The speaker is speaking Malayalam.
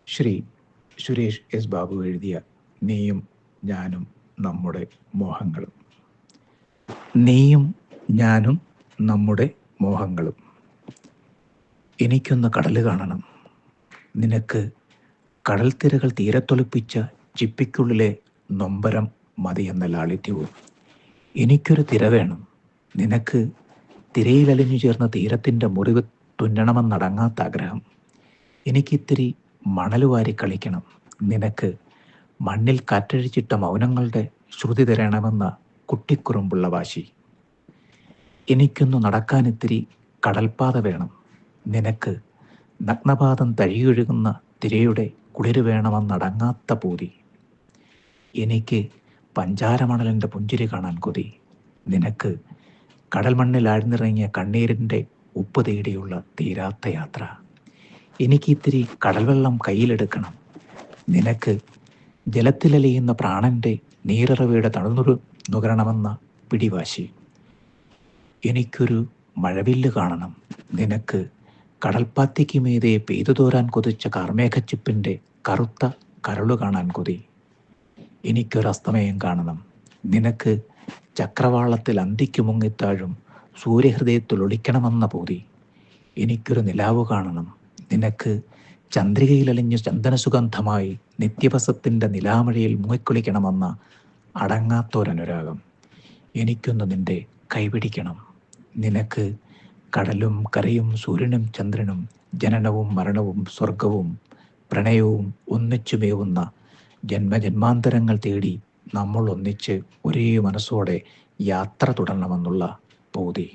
ശ്രീ സുരേഷ് എസ് ബാബു എഴുതിയ നീയും ഞാനും നമ്മുടെ മോഹങ്ങളും. നീയും ഞാനും നമ്മുടെ മോഹങ്ങളും. എനിക്കൊന്ന് കടൽ കാണണം. നിനക്ക് കടൽത്തിരകൾ തീരത്തൊളിപ്പിച്ച ചിപ്പിക്കുള്ളിലെ നൊമ്പരം മതിയെന്ന ലാളിത്യവും. എനിക്കൊരു തിര വേണം. നിനക്ക് തിരയിലലിഞ്ഞു ചേർന്ന തീരത്തിൻ്റെ മുറിവ് തുന്നണമെന്നടങ്ങാത്ത ആഗ്രഹം. എനിക്കിത്തിരി മണൽ വാരി കളിക്കണം. നിനക്ക് മണ്ണിൽ കാറ്റഴിച്ചിട്ട മൗനങ്ങളുടെ ശ്രുതി തരണമെന്ന കുട്ടിക്കുറുമ്പുള്ള വാശി. എനിക്കൊന്നു നടക്കാനിത്തിരി കടൽപ്പാത വേണം. നിനക്ക് നഗ്നപാദം തഴിയൊഴുകുന്ന തിരയുടെ കുളിര് വേണമെന്നടങ്ങാത്ത പൂതി. എനിക്ക് പഞ്ചാരമണലിൻ്റെ പുഞ്ചിരി കാണാൻ കൊതി. നിനക്ക് കടൽ മണ്ണിൽ ആഴ്ന്നിറങ്ങിയ കണ്ണീരിൻ്റെ ഉപ്പ് തേടിയുള്ള തീരാത്ത യാത്ര. എനിക്കിത്തിരി കടൽവെള്ളം കയ്യിലെടുക്കണം. നിനക്ക് ജലത്തിലലിയുന്ന പ്രാണൻ്റെ നീരിറവയുടെ തണുതുരു നുകരണമെന്ന പിടിവാശി. എനിക്കൊരു മഴവില്ല് കാണണം. നിനക്ക് കടൽപ്പാത്തിക്ക് മീതെ പെയ്തു തോരാൻ കൊതിച്ച കാർമേഘച്ചിപ്പിൻ്റെ കറുത്ത കരളു കാണാൻ കൊതി. എനിക്കൊരസ്തമയം കാണണം. നിനക്ക് ചക്രവാളത്തിൽ അന്തിക്ക് മുങ്ങിത്താഴും സൂര്യഹൃദയത്തിൽ ഒളിക്കണമെന്ന പൂതി. എനിക്കൊരു നിലാവ് കാണണം. നിനക്ക് ചന്ദ്രികയിലലിഞ്ഞ് ചന്ദനസുഗന്ധമായി നിത്യവസത്തിൻ്റെ നിലാമഴയിൽ മുങ്ങിക്കുളിക്കണമെന്ന അടങ്ങാത്തൊരനുരാഗം. എനിക്കൊന്ന് നിൻ്റെ കൈപിടിക്കണം. നിനക്ക് കടലും കരയും സൂര്യനും ചന്ദ്രനും ജനനവും മരണവും സ്വർഗവും പ്രണയവും ഒന്നിച്ചുമേവുന്ന ജന്മജന്മാന്തരങ്ങൾ തേടി നമ്മൾ ഒന്നിച്ച് ഒരേ മനസ്സോടെ യാത്ര തുടരണമെന്നുള്ള പൂതി.